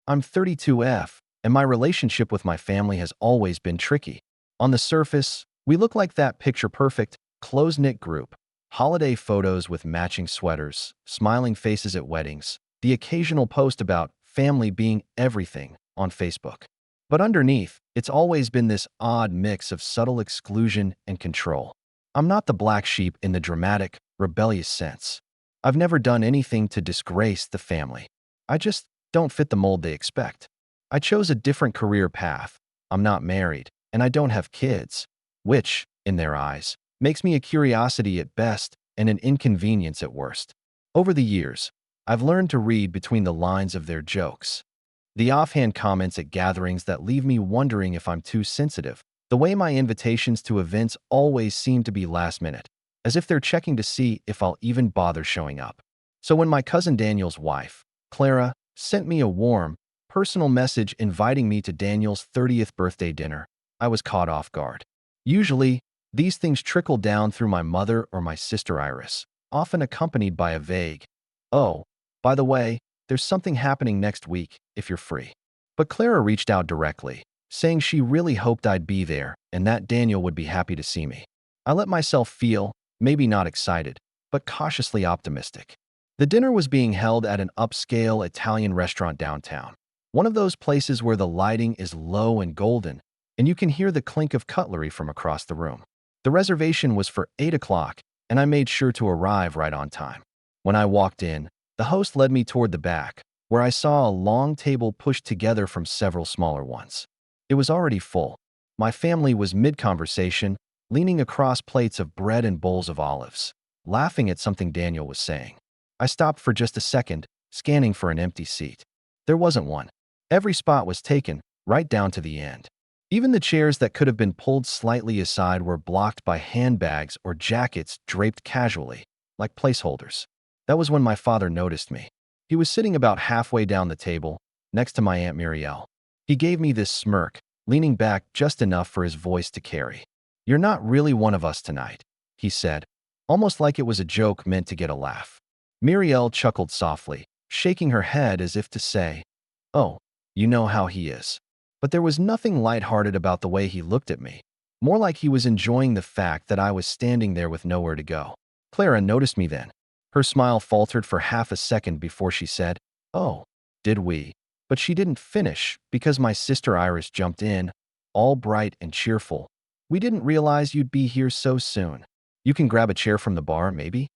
I'm 32F, and my relationship with my family has always been tricky. On the surface, we look like that picture-perfect, close-knit group. Holiday photos with matching sweaters, smiling faces at weddings, the occasional post about family being everything on Facebook. But underneath, it's always been this odd mix of subtle exclusion and control. I'm not the black sheep in the dramatic, rebellious sense. I've never done anything to disgrace the family. I just don't fit the mold they expect. I chose a different career path. I'm not married, and I don't have kids, which, in their eyes, makes me a curiosity at best and an inconvenience at worst. Over the years, I've learned to read between the lines of their jokes. The offhand comments at gatherings that leave me wondering if I'm too sensitive. The way my invitations to events always seem to be last minute, as if they're checking to see if I'll even bother showing up. So when my cousin Daniel's wife, Clara, sent me a warm, personal message inviting me to Daniel's 30th birthday dinner, I was caught off guard. Usually, these things trickle down through my mother or my sister Iris, often accompanied by a vague, "Oh, by the way, there's something happening next week, if you're free." But Clara reached out directly, saying she really hoped I'd be there and that Daniel would be happy to see me. I let myself feel, maybe not excited, but cautiously optimistic. The dinner was being held at an upscale Italian restaurant downtown, one of those places where the lighting is low and golden, and you can hear the clink of cutlery from across the room. The reservation was for 8 o'clock, and I made sure to arrive right on time. When I walked in, the host led me toward the back, where I saw a long table pushed together from several smaller ones. It was already full. My family was mid-conversation, leaning across plates of bread and bowls of olives, laughing at something Daniel was saying. I stopped for just a second, scanning for an empty seat. There wasn't one. Every spot was taken, right down to the end. Even the chairs that could have been pulled slightly aside were blocked by handbags or jackets draped casually, like placeholders. That was when my father noticed me. He was sitting about halfway down the table, next to my Aunt Muriel. He gave me this smirk, leaning back just enough for his voice to carry. "You're not really one of us tonight," he said, almost like it was a joke meant to get a laugh. Muriel chuckled softly, shaking her head as if to say, "Oh, you know how he is." But there was nothing lighthearted about the way he looked at me, more like he was enjoying the fact that I was standing there with nowhere to go. Clara noticed me then. Her smile faltered for half a second before she said, "Oh, did we?" But she didn't finish because my sister Iris jumped in, all bright and cheerful. "We didn't realize you'd be here so soon. You can grab a chair from the bar, maybe?"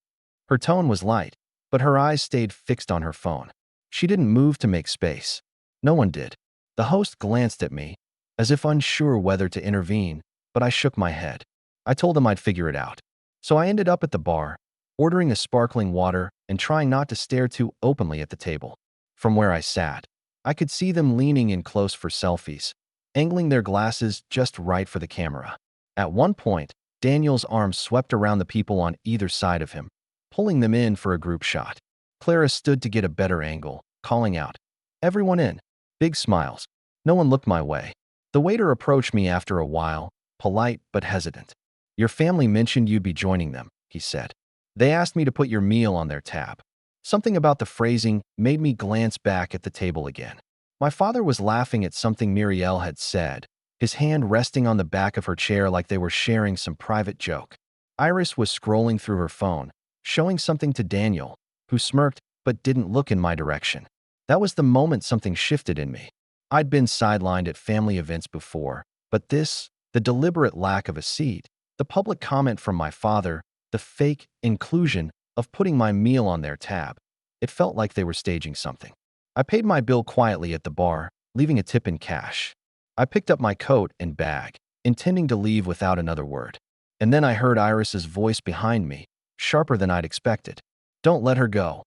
Her tone was light, but her eyes stayed fixed on her phone. She didn't move to make space. No one did. The host glanced at me, as if unsure whether to intervene, but I shook my head. I told him I'd figure it out. So I ended up at the bar, ordering a sparkling water and trying not to stare too openly at the table. From where I sat, I could see them leaning in close for selfies, angling their glasses just right for the camera. At one point, Daniel's arm swept around the people on either side of him, pulling them in for a group shot. Clara stood to get a better angle, calling out, "Everyone in." Big smiles. No one looked my way. The waiter approached me after a while, polite but hesitant. "Your family mentioned you'd be joining them," he said. "They asked me to put your meal on their tab." Something about the phrasing made me glance back at the table again. My father was laughing at something Muriel had said, his hand resting on the back of her chair like they were sharing some private joke. Iris was scrolling through her phone, showing something to Daniel, who smirked but didn't look in my direction. That was the moment something shifted in me. I'd been sidelined at family events before, but this, the deliberate lack of a seat, the public comment from my father, the fake inclusion of putting my meal on their tab, it felt like they were staging something. I paid my bill quietly at the bar, leaving a tip in cash. I picked up my coat and bag, intending to leave without another word. And then I heard Iris's voice behind me, sharper than I'd expected. "Don't let her go."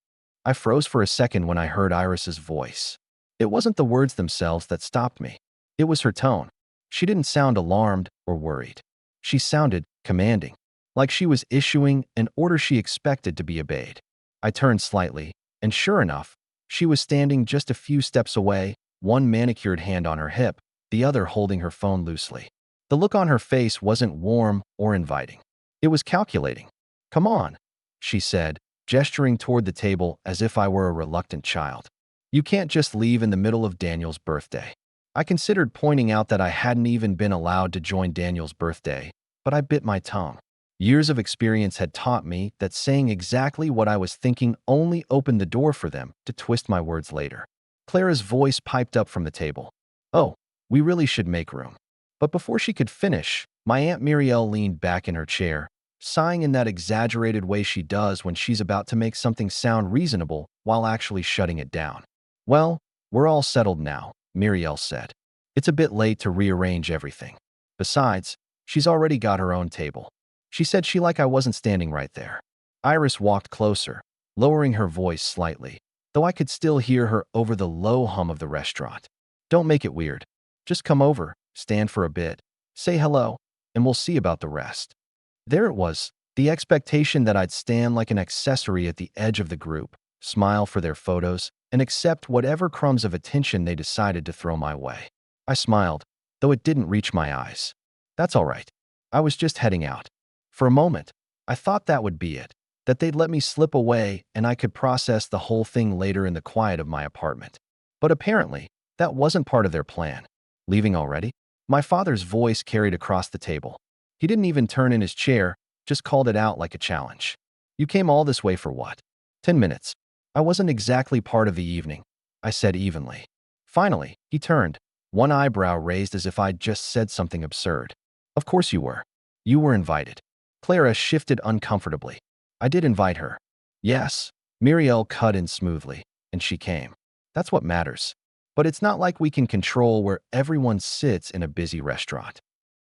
I froze for a second when I heard Iris's voice. It wasn't the words themselves that stopped me. It was her tone. She didn't sound alarmed or worried. She sounded commanding, like she was issuing an order she expected to be obeyed. I turned slightly, and sure enough, she was standing just a few steps away, one manicured hand on her hip, the other holding her phone loosely. The look on her face wasn't warm or inviting. It was calculating. "Come on," she said, gesturing toward the table as if I were a reluctant child. You can't just leave in the middle of Daniel's birthday. I considered pointing out that I hadn't even been allowed to join Daniel's birthday, but I bit my tongue. Years of experience had taught me that saying exactly what I was thinking only opened the door for them to twist my words later. Clara's voice piped up from the table. "Oh, we really should make room." But before she could finish, my Aunt Muriel leaned back in her chair, sighing in that exaggerated way she does when she's about to make something sound reasonable while actually shutting it down. "Well, we're all settled now," Muriel said. "It's a bit late to rearrange everything. Besides, she's already got her own table." She said she like I wasn't standing right there. Iris walked closer, lowering her voice slightly, though I could still hear her over the low hum of the restaurant. "Don't make it weird. Just come over, stand for a bit, say hello, and we'll see about the rest." There it was, the expectation that I'd stand like an accessory at the edge of the group, smile for their photos, and accept whatever crumbs of attention they decided to throw my way. I smiled, though it didn't reach my eyes. That's all right. I was just heading out. For a moment, I thought that would be it, that they'd let me slip away and I could process the whole thing later in the quiet of my apartment. But apparently, that wasn't part of their plan. "Leaving already?" My father's voice carried across the table. He didn't even turn in his chair, just called it out like a challenge. "You came all this way for what?" 10 minutes. "I wasn't exactly part of the evening," I said evenly. Finally, he turned, one eyebrow raised as if I'd just said something absurd. "Of course you were. You were invited." Clara shifted uncomfortably. "I did invite her." "Yes." Muriel cut in smoothly, "and she came. That's what matters. But it's not like we can control where everyone sits in a busy restaurant."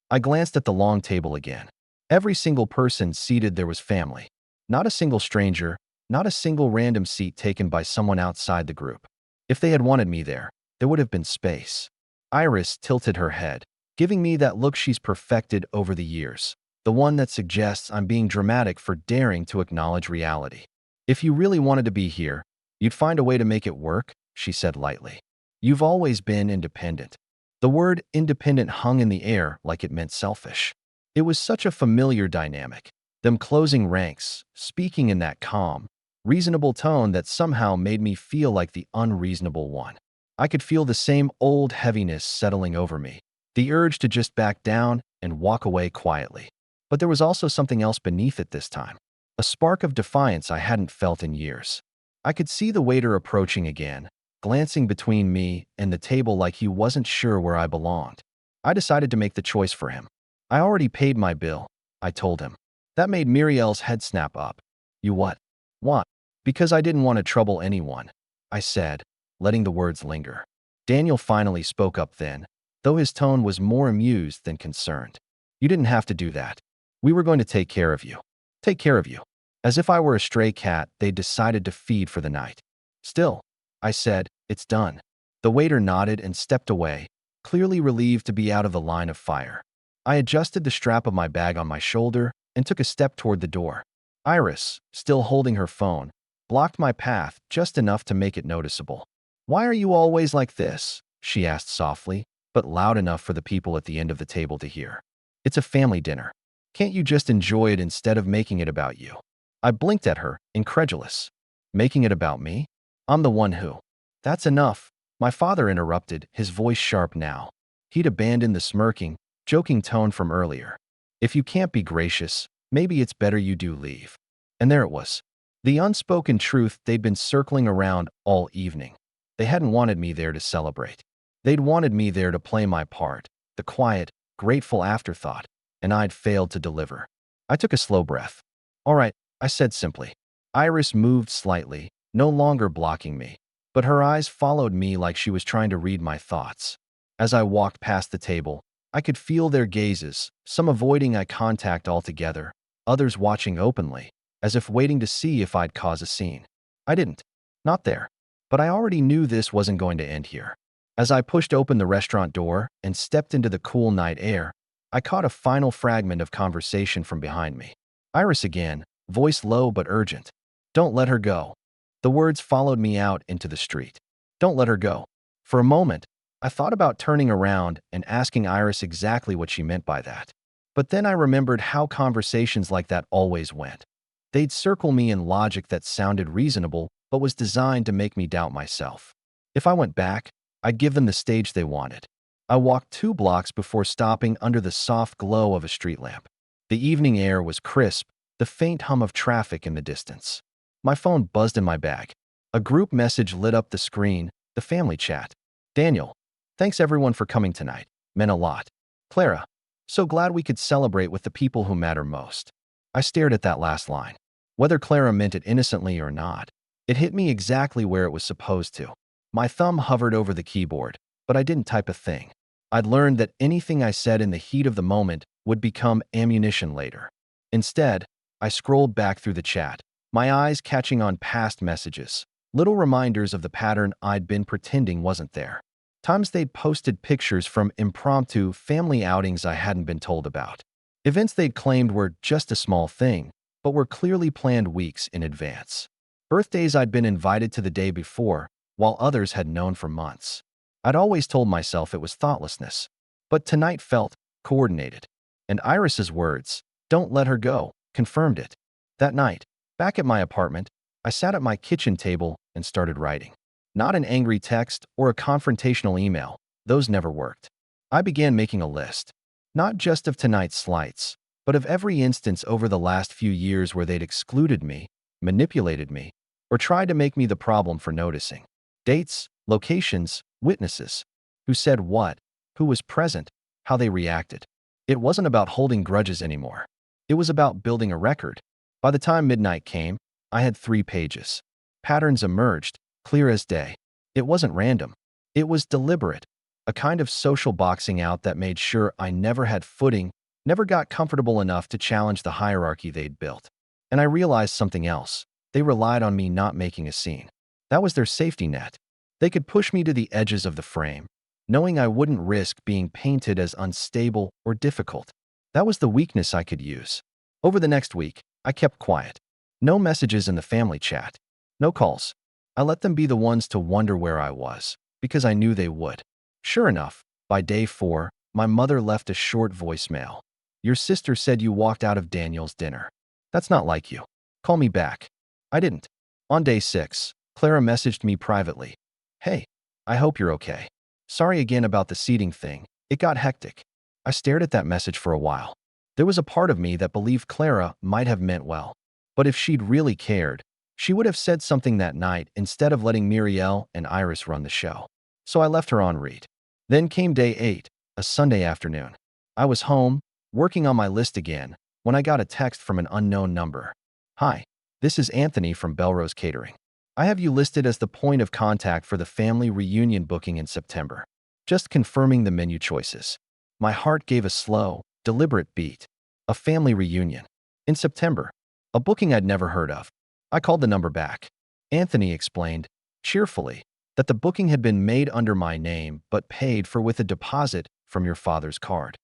I glanced at the long table again. Every single person seated there was family. Not a single stranger, not a single random seat taken by someone outside the group. If they had wanted me there would have been space. Iris tilted her head, giving me that look she's perfected over the years, the one that suggests I'm being dramatic for daring to acknowledge reality. "If you really wanted to be here, you'd find a way to make it work," she said lightly. "You've always been independent." The word independent hung in the air like it meant selfish. It was such a familiar dynamic, them closing ranks, speaking in that calm, reasonable tone that somehow made me feel like the unreasonable one. I could feel the same old heaviness settling over me, the urge to just back down and walk away quietly. But there was also something else beneath it this time, a spark of defiance I hadn't felt in years. I could see the waiter approaching again, glancing between me and the table like he wasn't sure where I belonged. I decided to make the choice for him. "I already paid my bill," I told him. That made Muriel's head snap up. "You what?" "Want?" "Because I didn't want to trouble anyone," I said, letting the words linger. Daniel finally spoke up then, though his tone was more amused than concerned. "You didn't have to do that. We were going to take care of you." "Take care of you?" As if I were a stray cat they'd decided to feed for the night. "Still," I said, "it's done." The waiter nodded and stepped away, clearly relieved to be out of the line of fire. I adjusted the strap of my bag on my shoulder and took a step toward the door. Iris, still holding her phone, blocked my path just enough to make it noticeable. "Why are you always like this?" she asked softly, but loud enough for the people at the end of the table to hear. "It's a family dinner. Can't you just enjoy it instead of making it about you?" I blinked at her, incredulous. "Making it about me? I'm the one who—" "That's enough," my father interrupted, his voice sharp now. He'd abandoned the smirking, joking tone from earlier. "If you can't be gracious, maybe it's better you do leave." And there it was. The unspoken truth they'd been circling around all evening. They hadn't wanted me there to celebrate. They'd wanted me there to play my part, the quiet, grateful afterthought, and I'd failed to deliver. I took a slow breath. "All right," I said simply. Iris moved slightly, no longer blocking me, but her eyes followed me like she was trying to read my thoughts. As I walked past the table, I could feel their gazes, some avoiding eye contact altogether, others watching openly, as if waiting to see if I'd cause a scene. I didn't. Not there. But I already knew this wasn't going to end here. As I pushed open the restaurant door and stepped into the cool night air, I caught a final fragment of conversation from behind me. Iris again, voice low but urgent. "Don't let her go." The words followed me out into the street. "Don't let her go." For a moment, I thought about turning around and asking Iris exactly what she meant by that. But then I remembered how conversations like that always went. They'd circle me in logic that sounded reasonable but was designed to make me doubt myself. If I went back, I'd give them the stage they wanted. I walked 2 blocks before stopping under the soft glow of a street lamp. The evening air was crisp, the faint hum of traffic in the distance. My phone buzzed in my bag. A group message lit up the screen, the family chat. Daniel, thanks everyone for coming tonight. Meant a lot. Clara, so glad we could celebrate with the people who matter most. I stared at that last line. Whether Clara meant it innocently or not, it hit me exactly where it was supposed to. My thumb hovered over the keyboard, but I didn't type a thing. I'd learned that anything I said in the heat of the moment would become ammunition later. Instead, I scrolled back through the chat, my eyes catching on past messages, little reminders of the pattern I'd been pretending wasn't there. Times they'd posted pictures from impromptu family outings I hadn't been told about. Events they'd claimed were just a small thing, but were clearly planned weeks in advance. Birthdays I'd been invited to the day before, while others had known for months. I'd always told myself it was thoughtlessness, but tonight felt coordinated. And Iris's words, "Don't let her go," confirmed it. That night, back at my apartment, I sat at my kitchen table and started writing. Not an angry text or a confrontational email, those never worked. I began making a list, not just of tonight's slights, but of every instance over the last few years where they'd excluded me, manipulated me, or tried to make me the problem for noticing. Dates, locations, witnesses. Who said what, who was present, how they reacted. It wasn't about holding grudges anymore. It was about building a record. By the time midnight came, I had 3 pages. Patterns emerged, clear as day. It wasn't random. It was deliberate, a kind of social boxing out that made sure I never had footing, never got comfortable enough to challenge the hierarchy they'd built. And I realized something else. They relied on me not making a scene. That was their safety net. They could push me to the edges of the frame, knowing I wouldn't risk being painted as unstable or difficult. That was the weakness I could use. Over the next week, I kept quiet. No messages in the family chat. No calls. I let them be the ones to wonder where I was, because I knew they would. Sure enough, by day 4, my mother left a short voicemail. "Your sister said you walked out of Daniel's dinner. That's not like you. Call me back." I didn't. On day 6, Clara messaged me privately. "Hey, I hope you're okay. Sorry again about the seating thing. It got hectic." I stared at that message for a while. There was a part of me that believed Clara might have meant well. But if she'd really cared, she would have said something that night instead of letting Muriel and Iris run the show. So I left her on read. Then came day 8, a Sunday afternoon. I was home, working on my list again, when I got a text from an unknown number. "Hi, this is Anthony from Belrose Catering. I have you listed as the point of contact for the family reunion booking in September. Just confirming the menu choices." My heart gave a slow, deliberate beat. A family reunion. In September. A booking I'd never heard of. I called the number back. Anthony explained, cheerfully, that the booking had been made under my name but paid for with a deposit from your father's card.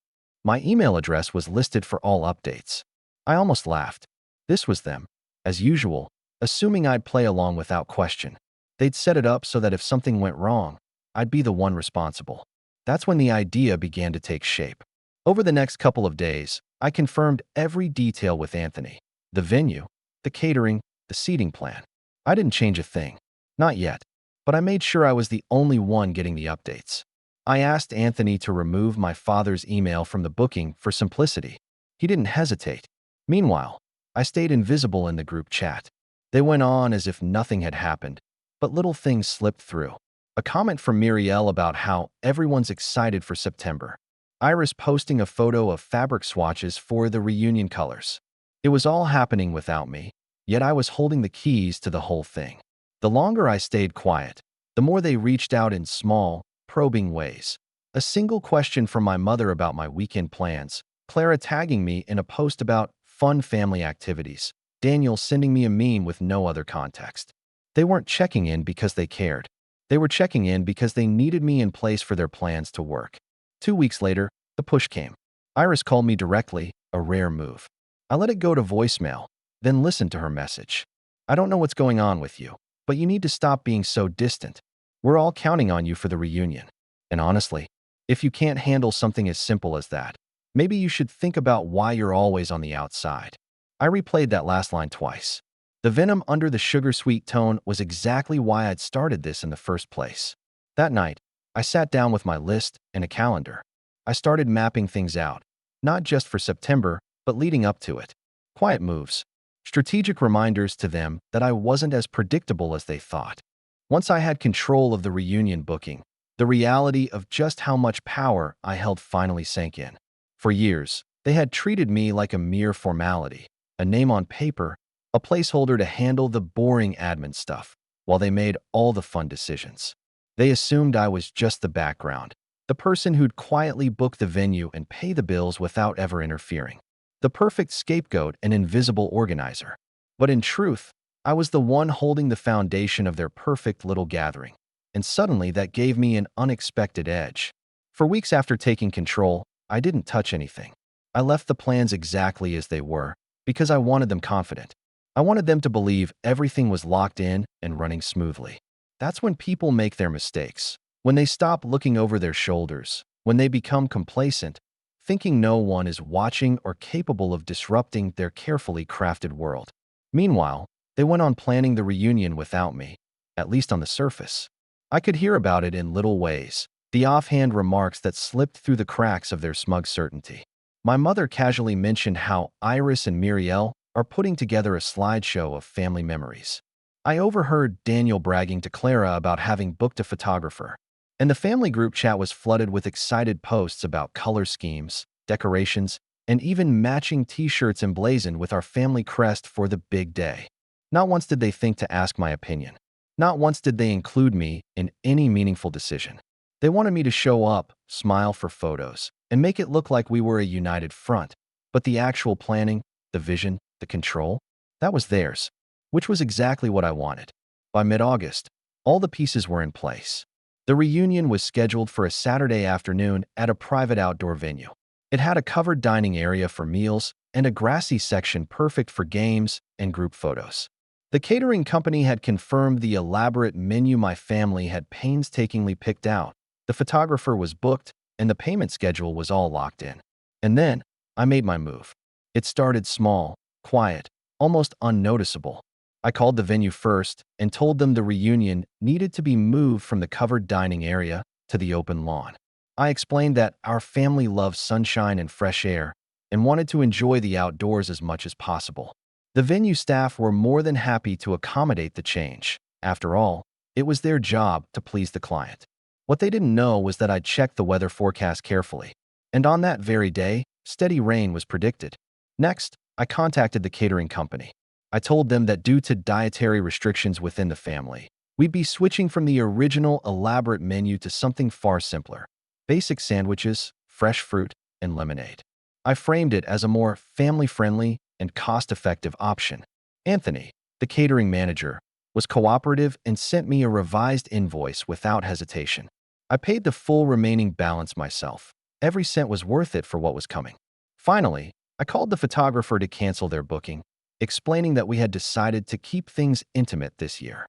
My email address was listed for all updates. I almost laughed. This was them, as usual, assuming I'd play along without question. They'd set it up so that if something went wrong, I'd be the one responsible. That's when the idea began to take shape. Over the next couple of days, I confirmed every detail with Anthony. The venue, the catering, the seating plan. I didn't change a thing. Not yet. But I made sure I was the only one getting the updates. I asked Anthony to remove my father's email from the booking for simplicity. He didn't hesitate. Meanwhile, I stayed invisible in the group chat. They went on as if nothing had happened, but little things slipped through. A comment from Muriel about how everyone's excited for September. Iris posting a photo of fabric swatches for the reunion colors. It was all happening without me, yet I was holding the keys to the whole thing. The longer I stayed quiet, the more they reached out in small, probing ways. A single question from my mother about my weekend plans, Clara tagging me in a post about fun family activities, Daniel sending me a meme with no other context. They weren't checking in because they cared. They were checking in because they needed me in place for their plans to work. 2 weeks later, the push came. Iris called me directly, a rare move. I let it go to voicemail, then listened to her message. "I don't know what's going on with you, but you need to stop being so distant. We're all counting on you for the reunion. And honestly, if you can't handle something as simple as that, maybe you should think about why you're always on the outside." I replayed that last line twice. The venom under the sugar-sweet tone was exactly why I'd started this in the first place. That night, I sat down with my list and a calendar. I started mapping things out, not just for September, but leading up to it. Quiet moves, strategic reminders to them that I wasn't as predictable as they thought. Once I had control of the reunion booking, the reality of just how much power I held finally sank in. For years, they had treated me like a mere formality, a name on paper, a placeholder to handle the boring admin stuff, while they made all the fun decisions. They assumed I was just the background, the person who'd quietly book the venue and pay the bills without ever interfering. The perfect scapegoat and invisible organizer. But in truth, I was the one holding the foundation of their perfect little gathering. And suddenly that gave me an unexpected edge. For weeks after taking control, I didn't touch anything. I left the plans exactly as they were, because I wanted them confident. I wanted them to believe everything was locked in and running smoothly. That's when people make their mistakes. When they stop looking over their shoulders, when they become complacent, thinking no one is watching or capable of disrupting their carefully crafted world. Meanwhile, they went on planning the reunion without me, at least on the surface. I could hear about it in little ways, the offhand remarks that slipped through the cracks of their smug certainty. My mother casually mentioned how Iris and Muriel are putting together a slideshow of family memories. I overheard Daniel bragging to Clara about having booked a photographer, and the family group chat was flooded with excited posts about color schemes, decorations, and even matching t-shirts emblazoned with our family crest for the big day. Not once did they think to ask my opinion. Not once did they include me in any meaningful decision. They wanted me to show up, smile for photos, and make it look like we were a united front. But the actual planning, the vision, the control, that was theirs, which was exactly what I wanted. By mid-August, all the pieces were in place. The reunion was scheduled for a Saturday afternoon at a private outdoor venue. It had a covered dining area for meals and a grassy section perfect for games and group photos. The catering company had confirmed the elaborate menu my family had painstakingly picked out. The photographer was booked, and the payment schedule was all locked in. And then, I made my move. It started small, quiet, almost unnoticeable. I called the venue first and told them the reunion needed to be moved from the covered dining area to the open lawn. I explained that our family loves sunshine and fresh air and wanted to enjoy the outdoors as much as possible. The venue staff were more than happy to accommodate the change. After all, it was their job to please the client. What they didn't know was that I'd checked the weather forecast carefully, and on that very day, steady rain was predicted. Next, I contacted the catering company. I told them that due to dietary restrictions within the family, we'd be switching from the original elaborate menu to something far simpler: basic sandwiches, fresh fruit, and lemonade. I framed it as a more family-friendly and cost-effective option. Anthony, the catering manager, was cooperative and sent me a revised invoice without hesitation. I paid the full remaining balance myself. Every cent was worth it for what was coming. Finally, I called the photographer to cancel their booking, explaining that we had decided to keep things intimate this year.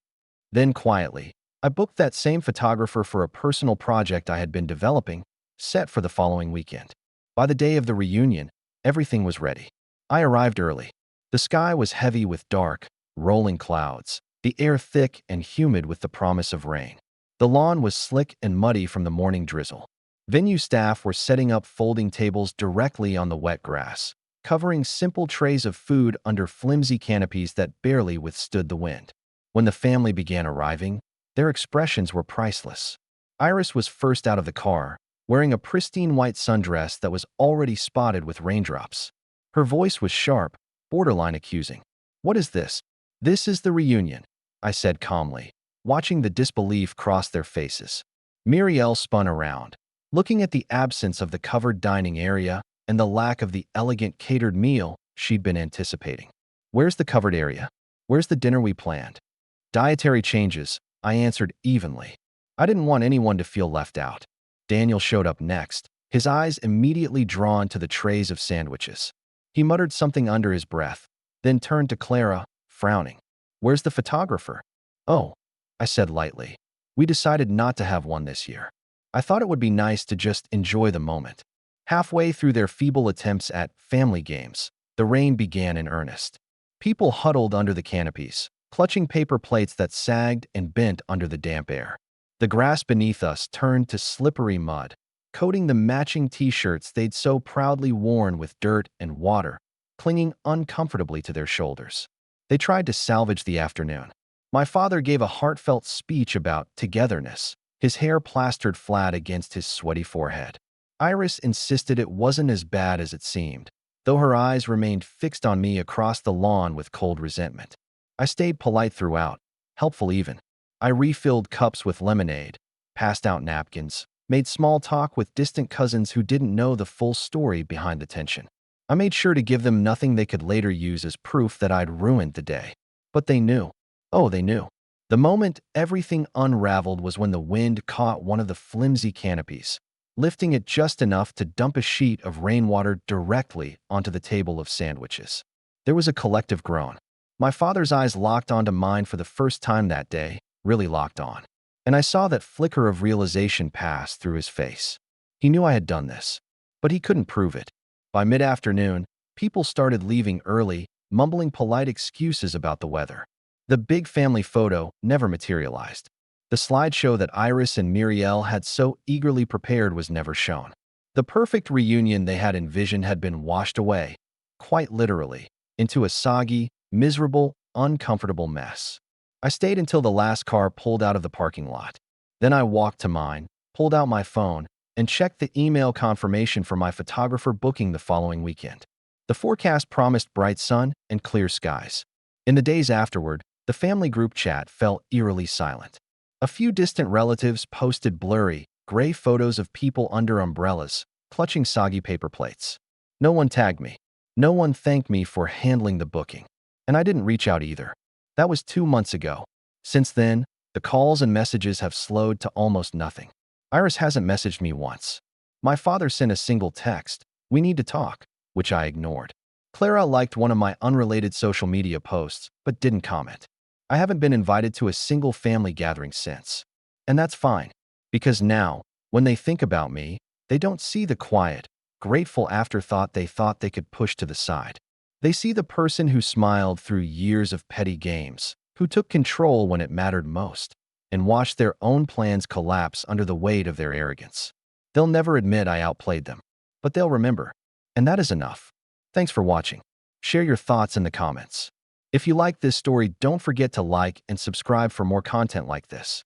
Then quietly, I booked that same photographer for a personal project I had been developing, set for the following weekend. By the day of the reunion, everything was ready. I arrived early. The sky was heavy with dark, rolling clouds, the air thick and humid with the promise of rain. The lawn was slick and muddy from the morning drizzle. Venue staff were setting up folding tables directly on the wet grass, covering simple trays of food under flimsy canopies that barely withstood the wind. When the family began arriving, their expressions were priceless. Iris was first out of the car, wearing a pristine white sundress that was already spotted with raindrops. Her voice was sharp, borderline accusing. "What is this?" "This is the reunion," I said calmly, watching the disbelief cross their faces. Muriel spun around, looking at the absence of the covered dining area and the lack of the elegant catered meal she'd been anticipating. "Where's the covered area? Where's the dinner we planned?" "Dietary changes," I answered evenly. I didn't want anyone to feel left out. Daniel showed up next, his eyes immediately drawn to the trays of sandwiches. He muttered something under his breath, then turned to Clara, frowning. "Where's the photographer?" "Oh," I said lightly. "We decided not to have one this year. I thought it would be nice to just enjoy the moment." Halfway through their feeble attempts at family games, the rain began in earnest. People huddled under the canopies, clutching paper plates that sagged and bent under the damp air. The grass beneath us turned to slippery mud, coating the matching t-shirts they'd so proudly worn with dirt and water, clinging uncomfortably to their shoulders. They tried to salvage the afternoon. My father gave a heartfelt speech about togetherness, his hair plastered flat against his sweaty forehead. Iris insisted it wasn't as bad as it seemed, though her eyes remained fixed on me across the lawn with cold resentment. I stayed polite throughout, helpful even. I refilled cups with lemonade, passed out napkins, made small talk with distant cousins who didn't know the full story behind the tension. I made sure to give them nothing they could later use as proof that I'd ruined the day. But they knew. Oh, they knew. The moment everything unraveled was when the wind caught one of the flimsy canopies, lifting it just enough to dump a sheet of rainwater directly onto the table of sandwiches. There was a collective groan. My father's eyes locked onto mine for the first time that day, really locked on. And I saw that flicker of realization pass through his face. He knew I had done this, but he couldn't prove it. By mid-afternoon, people started leaving early, mumbling polite excuses about the weather. The big family photo never materialized. The slideshow that Iris and Muriel had so eagerly prepared was never shown. The perfect reunion they had envisioned had been washed away, quite literally, into a soggy, miserable, uncomfortable mess. I stayed until the last car pulled out of the parking lot. Then I walked to mine, pulled out my phone, and checked the email confirmation for my photographer booking the following weekend. The forecast promised bright sun and clear skies. In the days afterward, the family group chat fell eerily silent. A few distant relatives posted blurry, gray photos of people under umbrellas, clutching soggy paper plates. No one tagged me. No one thanked me for handling the booking. And I didn't reach out either. That was 2 months ago. Since then, the calls and messages have slowed to almost nothing. Iris hasn't messaged me once. My father sent a single text, "We need to talk," which I ignored. Clara liked one of my unrelated social media posts, but didn't comment. I haven't been invited to a single family gathering since. And that's fine, because now, when they think about me, they don't see the quiet, grateful afterthought they thought they could push to the side. They see the person who smiled through years of petty games, who took control when it mattered most, and watched their own plans collapse under the weight of their arrogance. They'll never admit I outplayed them, but they'll remember. And that is enough. Thanks for watching. Share your thoughts in the comments. If you like this story, don't forget to like and subscribe for more content like this.